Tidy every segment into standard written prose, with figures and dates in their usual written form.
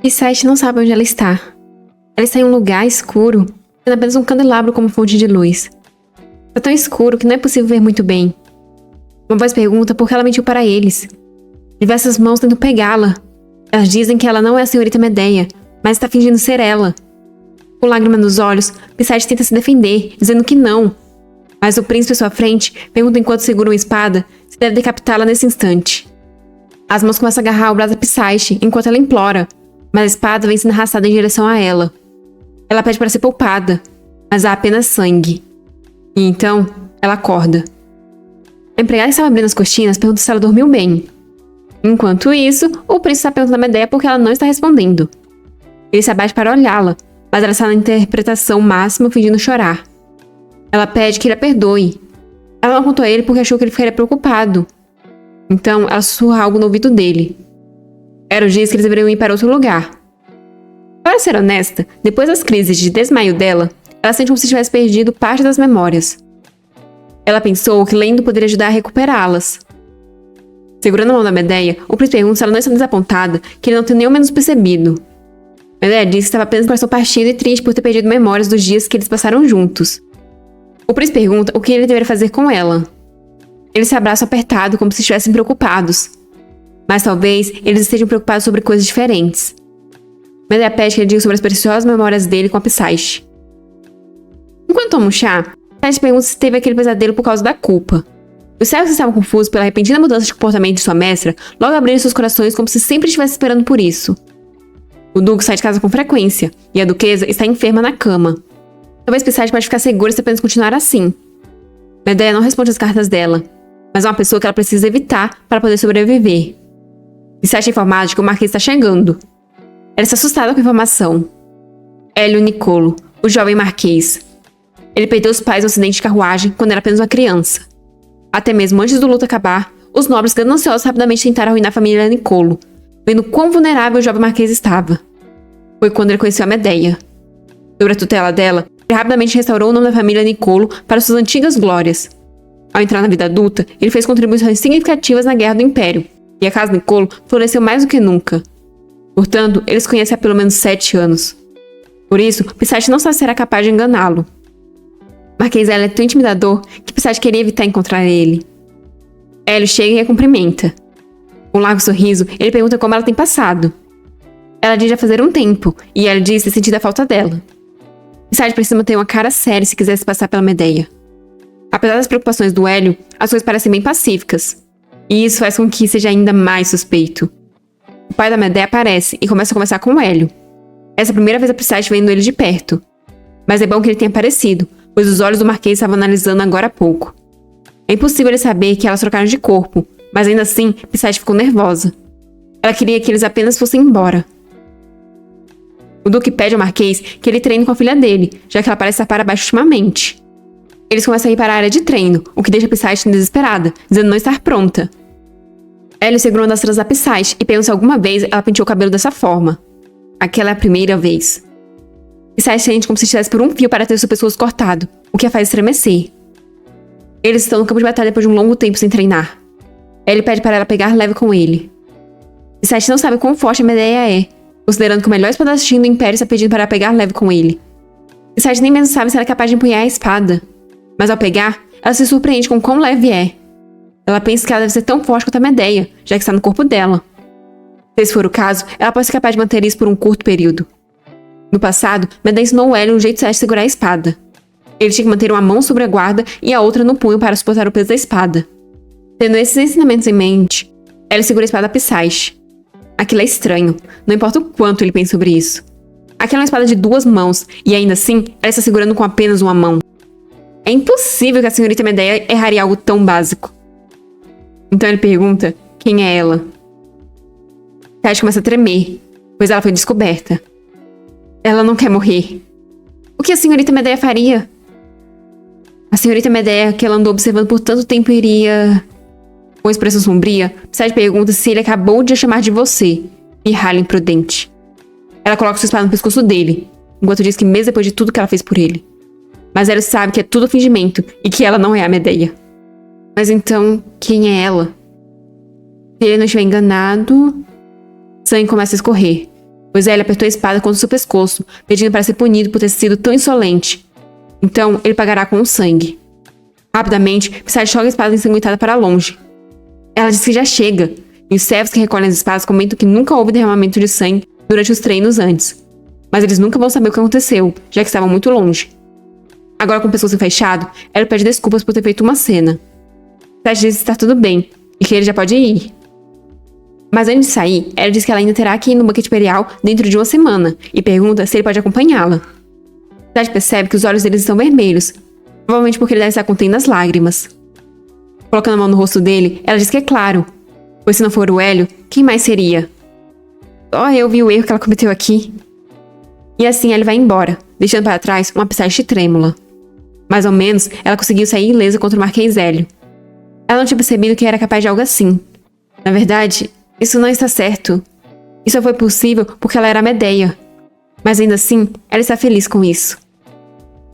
Pisite não sabe onde ela está. Ela está em um lugar escuro, tendo apenas um candelabro como fonte de luz. Está tão escuro que não é possível ver muito bem. Uma voz pergunta por que ela mentiu para eles. Diversas mãos tentam pegá-la. Elas dizem que ela não é a senhorita Medeia, mas está fingindo ser ela. Com lágrimas nos olhos, Pisite tenta se defender, dizendo que não. Mas o príncipe à sua frente pergunta enquanto segura uma espada se deve decapitá-la nesse instante. As mãos começam a agarrar o braço da Pisite enquanto ela implora, mas a espada vem sendo arrastada em direção a ela. Ela pede para ser poupada, mas há apenas sangue. E então, ela acorda. A empregada que estava abrindo as cortinas pergunta se ela dormiu bem. Enquanto isso, o príncipe está perguntando a Medeia por que ela não está respondendo. Ele se abate para olhá-la, mas ela está na interpretação máxima fingindo chorar. Ela pede que ele a perdoe. Ela não contou a ele porque achou que ele ficaria preocupado. Então, ela sussurra algo no ouvido dele. Eros diz que eles deveriam ir para outro lugar. Para ser honesta, depois das crises de desmaio dela, ela sente como se tivesse perdido parte das memórias. Ela pensou que lendo poderia ajudar a recuperá-las. Segurando a mão da Medeia, o príncipe pergunta se ela não está desapontada, que ele não tem nem ao menos percebido. Medeia diz que estava apenas com o coração partido e triste por ter perdido memórias dos dias que eles passaram juntos. O príncipe pergunta o que ele deveria fazer com ela. Eles se abraçam apertado como se estivessem preocupados. Mas talvez eles estejam preocupados sobre coisas diferentes. Medeia pede que ele diga sobre as preciosas memórias dele com a Pisite. Enquanto toma um chá, Pisite pergunta se teve aquele pesadelo por causa da culpa. Os servos que estavam confusos pela repentina mudança de comportamento de sua mestra logo abriram seus corações como se sempre estivesse esperando por isso. O duque sai de casa com frequência, e a duquesa está enferma na cama. Talvez Pisite pode ficar segura se apenas continuar assim. Medeia não responde às cartas dela, mas é uma pessoa que ela precisa evitar para poder sobreviver. Pisite é informada de que o Marquês está chegando. Ela está assustada com a informação. Hélio Nicolo, o jovem Marquês. Ele perdeu os pais no acidente de carruagem quando era apenas uma criança. Até mesmo antes do luto acabar, os nobres gananciosos rapidamente tentaram arruinar a família Nicolo, vendo quão vulnerável o jovem Marquês estava. Foi quando ele conheceu a Medeia. Sobre a tutela dela, ele rapidamente restaurou o nome da família Nicolo para suas antigas glórias. Ao entrar na vida adulta, ele fez contribuições significativas na Guerra do Império, e a casa Nicolo floresceu mais do que nunca. Portanto, eles conhecem há pelo menos 7 anos. Por isso, Pisite não sabe se será capaz de enganá-lo. Marquês Hélio é tão intimidador que Pisite queria evitar encontrar ele. Hélio chega e a cumprimenta. Com um largo sorriso, ele pergunta como ela tem passado. Ela diz já fazer um tempo, e Hélio diz ter sentido a falta dela. Pisite precisa manter uma cara séria se quiser se passar pela Medeia. Apesar das preocupações do Hélio, as coisas parecem bem pacíficas. E isso faz com que seja ainda mais suspeito. O pai da Medeia aparece e começa a conversar com o Hélio. Essa é a primeira vez a Pisite vendo ele de perto. Mas é bom que ele tenha aparecido, pois os olhos do Marquês estavam analisando agora há pouco. É impossível ele saber que elas trocaram de corpo, mas ainda assim, Pisite ficou nervosa. Ela queria que eles apenas fossem embora. O Duque pede ao Marquês que ele treine com a filha dele, já que ela parece estar para baixo ultimamente. Eles começam a ir para a área de treino, o que deixa Pisite desesperada, dizendo não estar pronta. Hélio segura uma das tranças da Pisite e pergunta se alguma vez ela penteou o cabelo dessa forma. Aquela é a primeira vez. Pisite sente como se estivesse por um fio para ter seu pescoço cortado, o que a faz estremecer. Eles estão no campo de batalha depois de um longo tempo sem treinar. Hélio pede para ela pegar leve com ele. Pisite não sabe quão forte a Medeia é, considerando que o melhor espadachim do Império está pedindo para pegar leve com ele. Pisite nem mesmo sabe se ela é capaz de empunhar a espada. Mas ao pegar, ela se surpreende com quão leve é. Ela pensa que ela deve ser tão forte quanto a Medeia, já que está no corpo dela. Se esse for o caso, ela pode ser capaz de manter isso por um curto período. No passado, Medeia ensinou o Hélio um jeito certo de segurar a espada. Ele tinha que manter uma mão sobre a guarda e a outra no punho para suportar o peso da espada. Tendo esses ensinamentos em mente, Hélio segura a espada a Pisite. Aquilo é estranho, não importa o quanto ele pensa sobre isso. Aquela é uma espada de 2 mãos, e ainda assim, ela está segurando com apenas uma mão. É impossível que a senhorita Medeia erraria algo tão básico. Então ele pergunta quem é ela. Pisite começa a tremer, pois ela foi descoberta. Ela não quer morrer. O que a senhorita Medeia faria? A senhorita Medeia, que ela andou observando por tanto tempo, iria... Com expressão sombria, Pisite pergunta se ele acabou de a chamar de você, pirralho imprudente. Ela coloca sua espada no pescoço dele, enquanto diz que mesmo depois de tudo que ela fez por ele. Mas ela sabe que é tudo fingimento e que ela não é a Medeia. Mas então, quem é ela? Se ele não estiver enganado... Sangue começa a escorrer. pois ele apertou a espada contra o seu pescoço, pedindo para ser punido por ter sido tão insolente. Então, ele pagará com o sangue. Rapidamente, Psyche joga a espada ensanguentada para longe. Ela diz que já chega, e os servos que recolhem as espadas comentam que nunca houve derramamento de sangue durante os treinos antes. Mas eles nunca vão saber o que aconteceu, já que estavam muito longe. Agora com o pescoço fechado, ela pede desculpas por ter feito uma cena. Psyche diz que está tudo bem, e que ele já pode ir. Mas antes de sair, ela diz que ela ainda terá que ir no banquete imperial dentro de uma semana, e pergunta se ele pode acompanhá-la. Psyche percebe que os olhos deles estão vermelhos, provavelmente porque ele deve estar contendo as lágrimas. Colocando a mão no rosto dele, ela diz que é claro, pois se não for o Hélio, quem mais seria? Só eu vi o erro que ela cometeu aqui. E assim ele vai embora, deixando para trás uma Psyche trêmula. Mais ou menos, ela conseguiu sair ilesa contra o Marquês Hélio. Ela não tinha percebido que era capaz de algo assim. Na verdade, isso não está certo. Isso só foi possível porque ela era a Medeia. Mas ainda assim, ela está feliz com isso.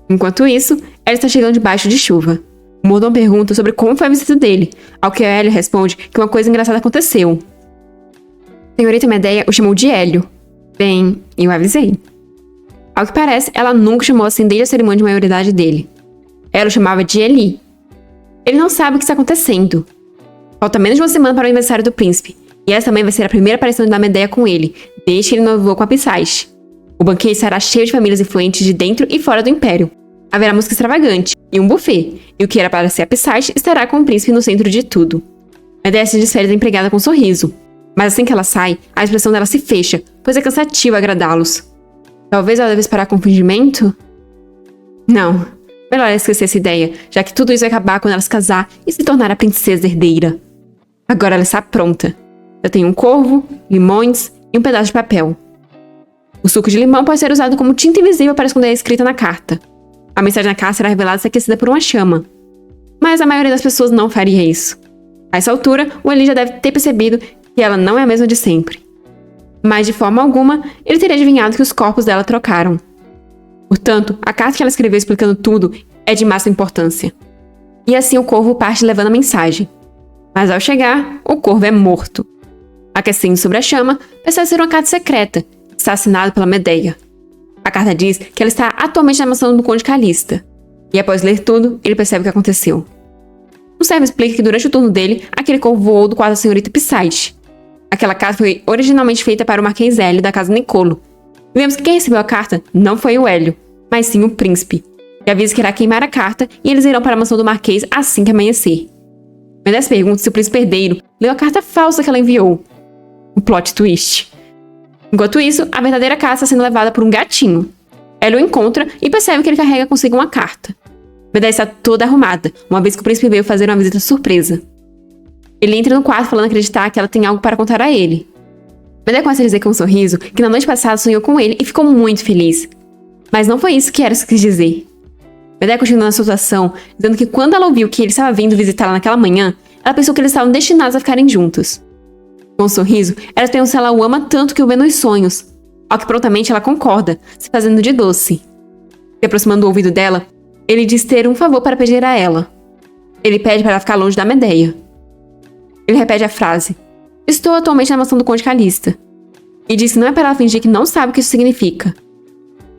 Enquanto isso, ela está chegando debaixo de chuva. O mordomo pergunta sobre como foi a visita dele, ao que Hélio responde que uma coisa engraçada aconteceu. A senhorita Medeia o chamou de Hélio. Bem, eu avisei. Ao que parece, ela nunca chamou assim desde a cerimônia de maioridade dele. Ela o chamava de Eli. Ele não sabe o que está acontecendo. Falta menos de uma semana para o aniversário do príncipe, e essa também vai ser a primeira aparição da Medeia com ele, desde que ele noivou com a Psyche. O banquete estará cheio de famílias influentes de dentro e fora do Império. Haverá música extravagante e um buffet, e o que era para ser a Psyche estará com o príncipe no centro de tudo. Medeia se despede da empregada com um sorriso, mas assim que ela sai, a expressão dela se fecha, pois é cansativo agradá-los. Talvez ela deva esperar com fingimento? Não, melhor ela esquecer essa ideia, já que tudo isso vai acabar quando ela se casar e se tornar a princesa herdeira. Agora ela está pronta. Já tem um corvo, limões e um pedaço de papel. O suco de limão pode ser usado como tinta invisível para esconder a escrita na carta. A mensagem na carta será revelada ser aquecida por uma chama. Mas a maioria das pessoas não faria isso. A essa altura, o Eli já deve ter percebido que ela não é a mesma de sempre. Mas de forma alguma, ele teria adivinhado que os corpos dela trocaram. Portanto, a carta que ela escreveu explicando tudo é de máxima importância. E assim o corvo parte levando a mensagem. Mas ao chegar, o corvo é morto. Aquecendo sobre a chama, percebe ser uma carta secreta, que está assinada pela Medeia. A carta diz que ela está atualmente na mansão do Conde Calista. E após ler tudo, ele percebe o que aconteceu. O servo explica que durante o turno dele, aquele corvo voou do quarto da senhorita Psyche. Aquela carta foi originalmente feita para o Marquês Hélio da casa Nicolo. E vemos que quem recebeu a carta não foi o Hélio, mas sim o príncipe, que avisa que irá queimar a carta e eles irão para a mansão do Marquês assim que amanhecer. Medeia pergunta se o príncipe herdeiro leu a carta falsa que ela enviou. O plot twist. Enquanto isso, a verdadeira carta está sendo levada por um gatinho. Hélio o encontra e percebe que ele carrega consigo uma carta. Medeia está toda arrumada, uma vez que o príncipe veio fazer uma visita surpresa. Ele entra no quarto falando acreditar que ela tem algo para contar a ele. Medeia começa a dizer com um sorriso que na noite passada sonhou com ele e ficou muito feliz. Mas não foi isso que Eros quis dizer. Medeia continua na situação, dizendo que quando ela ouviu que ele estava vindo visitá-la naquela manhã, ela pensou que eles estavam destinados a ficarem juntos. Com um sorriso, ela pergunta se ela o ama tanto que o vê nos sonhos, ao que prontamente ela concorda, se fazendo de doce. Se aproximando do ouvido dela, ele diz ter um favor para pedir a ela. Ele pede para ela ficar longe da Medeia. Ele repete a frase: "Estou atualmente na mansão do Conde Calista." E diz que não é para ela fingir que não sabe o que isso significa.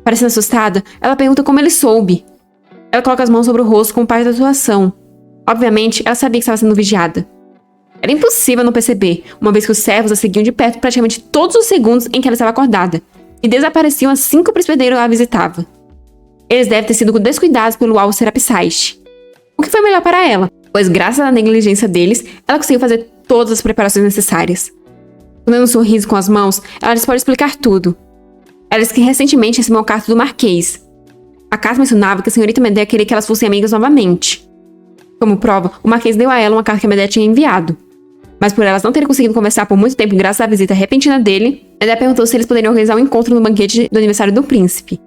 Parecendo assustada, ela pergunta como ele soube. Ela coloca as mãos sobre o rosto como parte da atuação. Obviamente, ela sabia que estava sendo vigiada. Era impossível não perceber, uma vez que os servos a seguiam de perto praticamente todos os segundos em que ela estava acordada, e desapareciam assim que o príncipe herdeiro a visitava. Eles devem ter sido descuidados pelo alvo ser a Psyche. O que foi melhor para ela, pois graças à negligência deles, ela conseguiu fazer todas as preparações necessárias. Dando um sorriso com as mãos, ela lhes pode explicar tudo. Ela disse que recentemente recebeu uma carta do Marquês. A carta mencionava que a senhorita Medeia queria que elas fossem amigas novamente. Como prova, o Marquês deu a ela uma carta que a Medeia tinha enviado. Mas por elas não terem conseguido conversar por muito tempo graças à visita repentina dele, Medeia perguntou se eles poderiam organizar um encontro no banquete do aniversário do príncipe.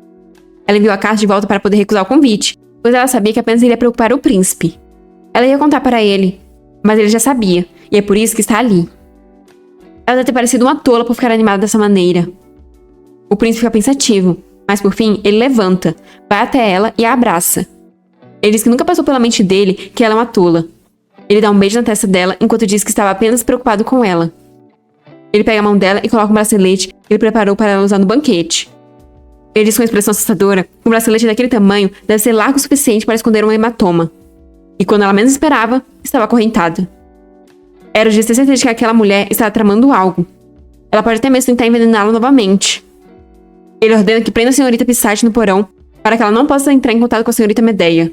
Ela enviou a carta de volta para poder recusar o convite, pois ela sabia que apenas iria preocupar o príncipe. Ela ia contar para ele, mas ele já sabia, e é por isso que está ali. Ela deve ter parecido uma tola por ficar animada dessa maneira. O príncipe fica pensativo, mas por fim ele levanta, vai até ela e a abraça. Ele diz que nunca passou pela mente dele que ela é uma tola. Ele dá um beijo na testa dela enquanto diz que estava apenas preocupado com ela. Ele pega a mão dela e coloca um bracelete que ele preparou para ela usar no banquete. Ele diz com uma expressão assustadora que um bracelete daquele tamanho deve ser largo o suficiente para esconder um hematoma. E quando ela menos esperava, estava acorrentada. Eros diz ter certeza de que aquela mulher estava tramando algo. Ela pode até mesmo tentar envenená-la novamente. Ele ordena que prenda a senhorita Pisate no porão para que ela não possa entrar em contato com a senhorita Medeia.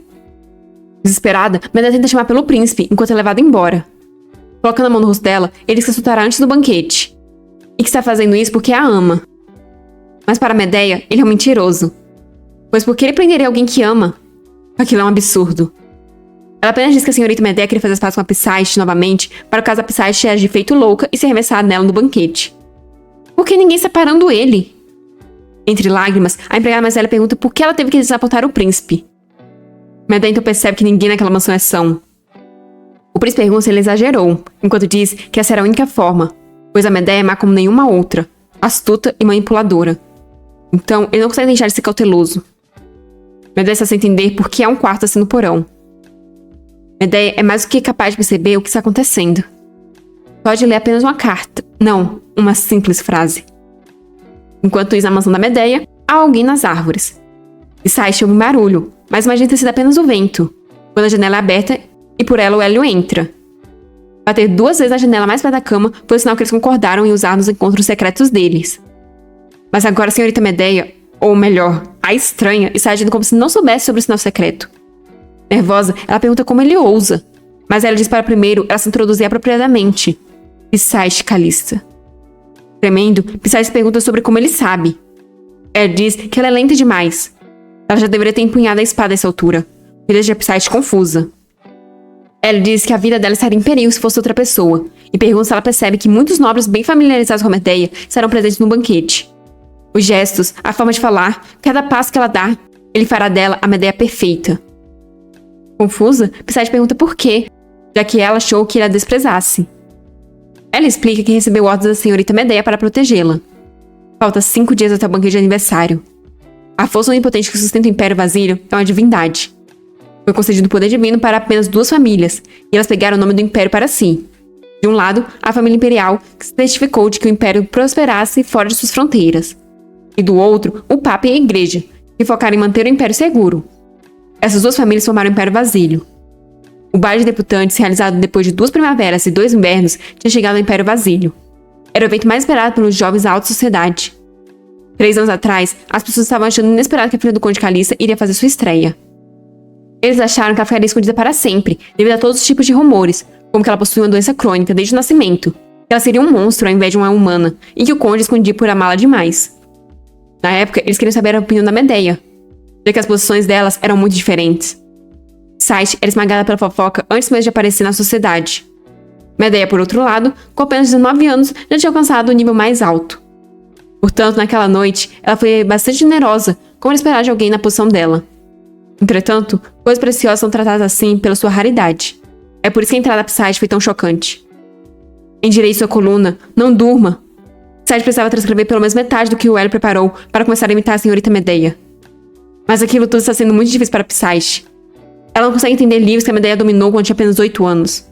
Desesperada, Medeia tenta chamar pelo príncipe enquanto é levada embora. Colocando a mão no rosto dela, ele diz que a soltará antes do banquete. E que está fazendo isso porque a ama. Mas para Medeia, ele é um mentiroso. Pois por que ele prenderia alguém que ama? Aquilo é um absurdo. Ela apenas diz que a senhorita Medeia queria fazer as pazes com a Pisate novamente para o caso a Pisate agir feito louca e se arremessar nela no banquete. Por que ninguém está parando ele? Entre lágrimas, a empregada mais velha pergunta por que ela teve que desapontar o príncipe. Medeia então percebe que ninguém naquela mansão é são. O príncipe pergunta se ele exagerou, enquanto diz que essa era a única forma, pois a Medeia é má como nenhuma outra, astuta e manipuladora. Então, ele não consegue deixar de ser cauteloso. Medeia está sem entender por que há um quarto assim no porão. Medeia é mais do que capaz de perceber o que está acontecendo. Pode ler apenas uma carta, não, uma simples frase. Enquanto isso, na mansão da Medeia, há alguém nas árvores. Pisate ouve um barulho, mas imagina ter sido apenas o vento, quando a janela é aberta e por ela o Hélio entra. Bater 2 vezes na janela mais perto da cama foi o sinal que eles concordaram em usar nos encontros secretos deles. Mas agora a senhorita Medeia, ou melhor, a estranha, está agindo como se não soubesse sobre o sinal secreto. Nervosa, ela pergunta como ele ousa, mas ela diz para primeiro ela se introduzir apropriadamente. Pisate Calista. Tremendo, Pisate pergunta sobre como ele sabe. Ela diz que ela é lenta demais. Ela já deveria ter empunhado a espada a essa altura, o que deixa Pisate confusa. Ela diz que a vida dela estaria em perigo se fosse outra pessoa, e pergunta se ela percebe que muitos nobres bem familiarizados com a Medeia estarão presentes no banquete. Os gestos, a forma de falar, cada passo que ela dá, ele fará dela a Medeia perfeita. Confusa, Pisate pergunta por quê, já que ela achou que ele a desprezasse. Ela explica que recebeu ordens da senhorita Medeia para protegê-la. Falta 5 dias até o banquete de aniversário. A força onipotente que sustenta o Império Vasílio é uma divindade. Foi concedido o poder divino para apenas 2 famílias, e elas pegaram o nome do Império para si. De um lado, a família imperial, que se testificou de que o Império prosperasse fora de suas fronteiras. E do outro, o Papa e a Igreja, que focaram em manter o Império seguro. Essas 2 famílias formaram o Império Vasílio. O baile de deputantes, realizado depois de 2 primaveras e 2 invernos, tinha chegado ao Império Vasílio. Era o evento mais esperado pelos jovens da alta sociedade. 3 anos atrás, as pessoas estavam achando inesperado que a filha do Conde Calista iria fazer sua estreia. Eles acharam que ela ficaria escondida para sempre, devido a todos os tipos de rumores, como que ela possuía uma doença crônica desde o nascimento, que ela seria um monstro ao invés de uma humana, e que o Conde escondia por amá-la demais. Na época, eles queriam saber a opinião da Medeia, já que as posições delas eram muito diferentes. Pisate era esmagada pela fofoca antes mesmo de aparecer na sociedade. Medeia, por outro lado, com apenas 19 anos, já tinha alcançado o nível mais alto. Portanto, naquela noite, ela foi bastante generosa, como era esperar de alguém na posição dela. Entretanto, coisas preciosas são tratadas assim pela sua raridade. É por isso que a entrada da Pisate foi tão chocante. Endireite sua coluna, não durma. Pisate precisava transcrever pelo menos metade do que o Hélio preparou para começar a imitar a senhorita Medeia. Mas aquilo tudo está sendo muito difícil para Pisate. Ela não consegue entender livros que a Medeia dominou quando tinha apenas 8 anos.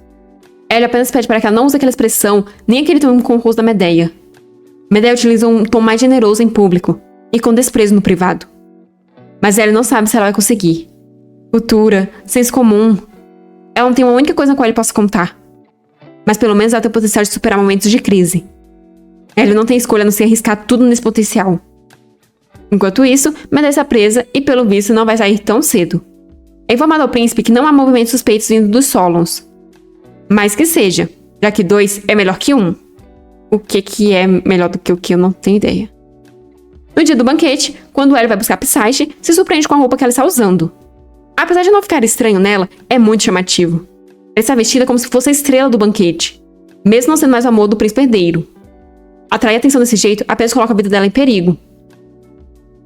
Hélio apenas pede para que ela não use aquela expressão, nem aquele tom com o rosto da Medeia. Medeia utiliza um tom mais generoso em público, e com desprezo no privado. Mas Hélio não sabe se ela vai conseguir. Cultura, senso comum. Ela não tem uma única coisa na qual ele possa contar. Mas pelo menos ela tem o potencial de superar momentos de crise. Hélio não tem escolha a não se arriscar tudo nesse potencial. Enquanto isso, Medeia está presa e pelo visto não vai sair tão cedo. É informado ao príncipe que não há movimentos suspeitos vindo dos Solons. Mas que seja, já que 2 é melhor que 1. O que é melhor do que o que eu não tenho ideia. No dia do banquete, quando Hélio vai buscar Pisate, se surpreende com a roupa que ela está usando. Apesar de não ficar estranho nela, é muito chamativo. Ela está vestida como se fosse a estrela do banquete, mesmo não sendo mais o amor do príncipe herdeiro. Atrair a atenção desse jeito apenas coloca a vida dela em perigo.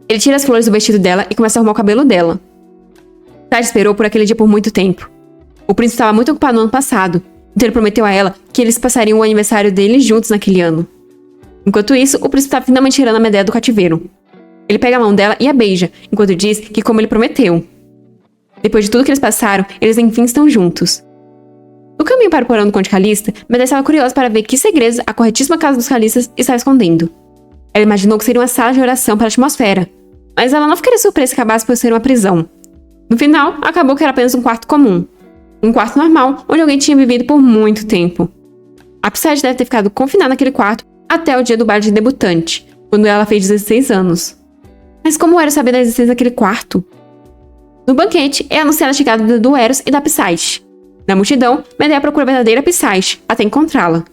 Ele tira as flores do vestido dela e começa a arrumar o cabelo dela. Pisate esperou por aquele dia por muito tempo. O príncipe estava muito ocupado no ano passado, então ele prometeu a ela que eles passariam o aniversário deles juntos naquele ano. Enquanto isso, o príncipe está finalmente tirando a Medeia do cativeiro. Ele pega a mão dela e a beija, enquanto diz que como ele prometeu. Depois de tudo que eles passaram, eles enfim estão juntos. No caminho para o porão do Conde Calista, Medeia estava curiosa para ver que segredos a corretíssima casa dos Calistas estava escondendo. Ela imaginou que seria uma sala de oração para a atmosfera, mas ela não ficaria surpresa se acabasse por ser uma prisão. No final, acabou que era apenas um quarto comum. Um quarto normal, onde alguém tinha vivido por muito tempo. A Psyche deve ter ficado confinada naquele quarto até o dia do baile de debutante, quando ela fez 16 anos. Mas como era saber da existência daquele quarto? No banquete, é anunciada a chegada do Eros e da Psyche. Na multidão, Medeia procura a verdadeira Psyche, até encontrá-la.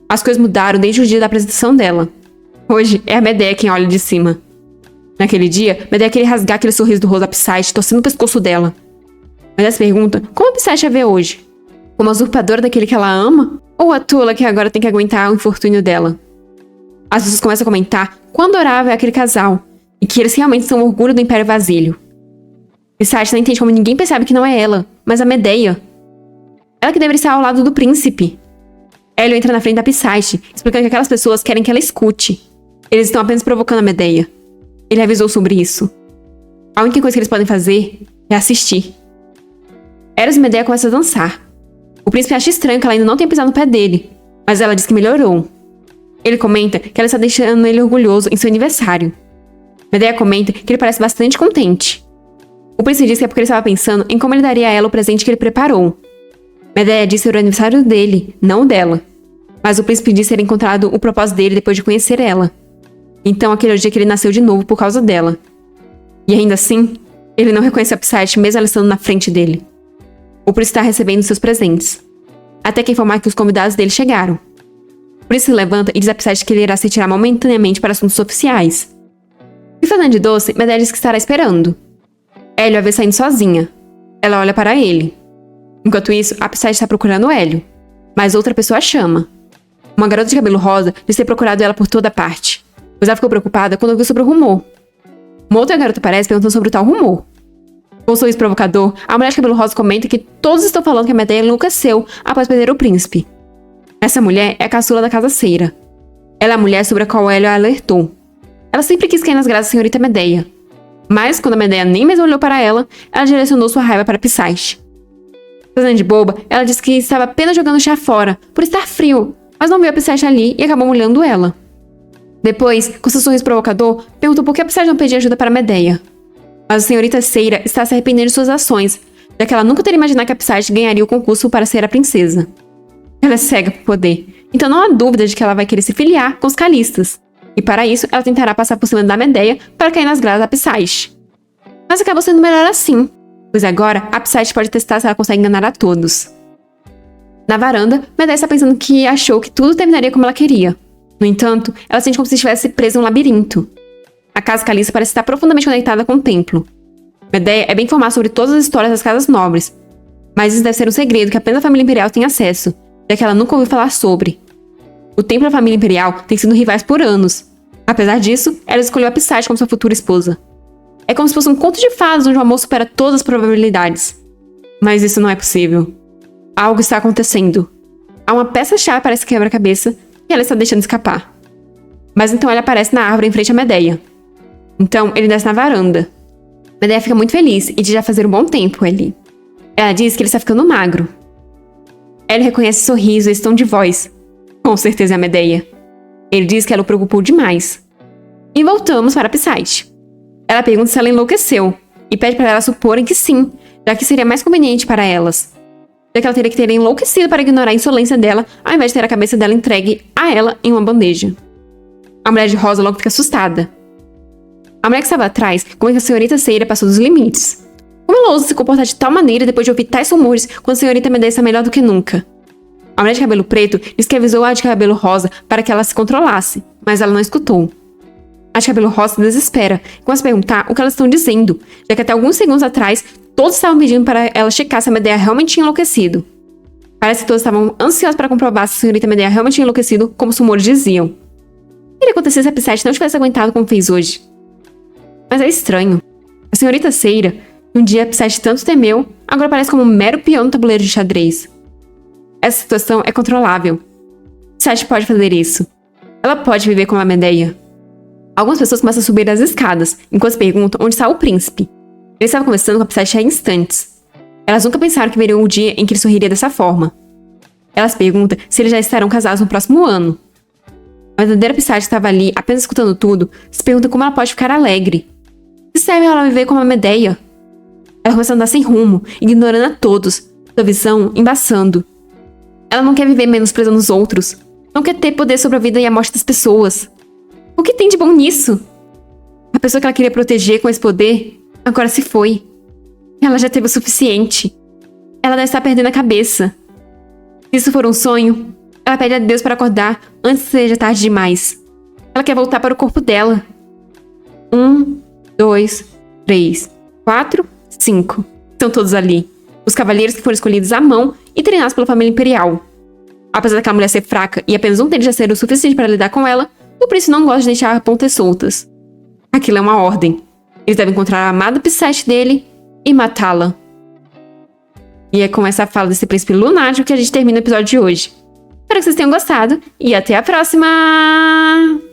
As coisas mudaram desde o dia da apresentação dela. Hoje, é a Medeia quem olha de cima. Naquele dia, Medeia queria rasgar aquele sorriso do rosto da Psyche, torcendo o pescoço dela. Medeia se pergunta como a Psyche a vê hoje. Como a usurpadora daquele que ela ama? Ou a tola que agora tem que aguentar o infortúnio dela? As pessoas começam a comentar quão adorável é aquele casal, e que eles realmente são o orgulho do Império Vasílio. Psyche não entende como ninguém percebe que não é ela, mas a Medeia. Ela que deveria estar ao lado do príncipe. Hélio entra na frente da Psyche, explicando que aquelas pessoas querem que ela escute. Eles estão apenas provocando a Medeia. Ele avisou sobre isso. A única coisa que eles podem fazer é assistir. Eros e Medeia começam a dançar. O príncipe acha estranho que ela ainda não tenha pisado no pé dele, mas ela diz que melhorou. Ele comenta que ela está deixando ele orgulhoso em seu aniversário. Medeia comenta que ele parece bastante contente. O príncipe diz que é porque ele estava pensando em como ele daria a ela o presente que ele preparou. Medeia disse que era o aniversário dele, não o dela. Mas o príncipe disse ter encontrado o propósito dele depois de conhecer ela. Então aquele é o dia que ele nasceu de novo por causa dela. E ainda assim, ele não reconhece a Psyche mesmo ela estando na frente dele. O príncipe está recebendo seus presentes. Até que informar que os convidados dele chegaram. O príncipe se levanta e diz a Psyche que ele irá se retirar momentaneamente para assuntos oficiais. E fazendo de doce, Medeia diz que estará esperando. Hélio a vê saindo sozinha. Ela olha para ele. Enquanto isso, a Psyche está procurando Hélio. Mas outra pessoa a chama. Uma garota de cabelo rosa diz ter procurado ela por toda parte. Pois ela ficou preocupada quando ouviu sobre o rumor. Uma outra garota aparece perguntando sobre o tal rumor. Com um sorriso provocador, a mulher de cabelo rosa comenta que todos estão falando que a Medeia enlouqueceu após perder o príncipe. Essa mulher é a caçula da casa Ceira. Ela é a mulher sobre a qual Hélio a alertou. Ela sempre quis cair nas graças da senhorita Medeia. Mas, quando a Medeia nem mesmo olhou para ela direcionou sua raiva para Psyche. Fazendo de boba, ela disse que estava apenas jogando chá fora, por estar frio, mas não viu a Psyche ali e acabou molhando ela. Depois, com seu sorriso provocador, perguntou por que a Psyche não pedia ajuda para Medeia. Mas a senhorita Ceira está se arrependendo de suas ações, já que ela nunca teria imaginado que a Psyche ganharia o concurso para ser a princesa. Ela é cega por poder, então não há dúvida de que ela vai querer se filiar com os Calistas. E para isso, ela tentará passar por cima da Medeia para cair nas graças da Psyche. Mas acabou sendo melhor assim, pois agora a Psyche pode testar se ela consegue enganar a todos. Na varanda, Medeia está pensando que achou que tudo terminaria como ela queria. No entanto, ela sente como se estivesse presa em um labirinto. A casa Calista parece estar profundamente conectada com o templo. Medeia é bem informada sobre todas as histórias das casas nobres, mas isso deve ser um segredo que apenas a família imperial tem acesso, já que ela nunca ouviu falar sobre. O templo e a família imperial têm sido rivais por anos. Apesar disso, ela escolheu a Psyche como sua futura esposa. É como se fosse um conto de fadas onde o amor supera todas as probabilidades. Mas isso não é possível. Algo está acontecendo. Há uma peça-chave para esse quebra-cabeça e ela está deixando escapar. Mas então ele aparece na árvore em frente a Medeia. Então ele desce na varanda. Medeia fica muito feliz e diz já fazer um bom tempo ali. Ela diz que ele está ficando magro. Ele reconhece o sorriso e esse tom de voz. Com certeza é a Medeia. Ele diz que ela o preocupou demais. E voltamos para a Psyche. Ela pergunta se ela enlouqueceu e pede para elas suporem que sim, já que seria mais conveniente para elas. Já que ela teria que ter enlouquecido para ignorar a insolência dela, ao invés de ter a cabeça dela entregue a ela em uma bandeja. A mulher de rosa logo fica assustada. A mulher que estava atrás comenta que a senhorita Ceira passou dos limites. Como ela ousa se comportar de tal maneira depois de ouvir tais rumores quando a senhorita Medeia está melhor do que nunca? A mulher de cabelo preto diz que avisou a de cabelo rosa para que ela se controlasse, mas ela não escutou. A de cabelo rosa se desespera e começa a perguntar o que elas estão dizendo, já que até alguns segundos atrás, todos estavam pedindo para ela checar se a Medeia realmente tinha enlouquecido. Parece que todos estavam ansiosos para comprovar se a senhorita Medeia realmente tinha enlouquecido, como os rumores diziam. O que iria acontecer se a Psyche não tivesse aguentado como fez hoje? Mas é estranho. A senhorita Ceira, um dia a Psyche tanto temeu, agora parece como um mero peão no tabuleiro de xadrez. Essa situação é controlável. Psyche pode fazer isso. Ela pode viver como a Medeia. Algumas pessoas começam a subir as escadas, enquanto perguntam onde está o príncipe. Ele estava conversando com a Psyche há instantes. Elas nunca pensaram que veriam o dia em que ele sorriria dessa forma. Ela se pergunta se eles já estarão casados no próximo ano. A verdadeira Psyche estava ali, apenas escutando tudo, se pergunta como ela pode ficar alegre. Se serve ela viver como uma Medeia? Ela começa a andar sem rumo, ignorando a todos, sua visão embaçando. Ela não quer viver menos presa nos outros. Não quer ter poder sobre a vida e a morte das pessoas. O que tem de bom nisso? A pessoa que ela queria proteger com esse poder, agora se foi. Ela já teve o suficiente. Ela deve estar perdendo a cabeça. Se isso for um sonho, ela pede a Deus para acordar antes que seja tarde demais. Ela quer voltar para o corpo dela. 1, 2, 3, 4, 5. Estão todos ali. Os cavaleiros que foram escolhidos à mão e treinados pela família imperial. Apesar daquela mulher ser fraca e apenas um deles já ser o suficiente para lidar com ela, o príncipe não gosta de deixar pontas soltas. Aquilo é uma ordem. Eles devem encontrar a amada Psyche dele e matá-la. E é com essa fala desse príncipe lunático que a gente termina o episódio de hoje. Espero que vocês tenham gostado e até a próxima!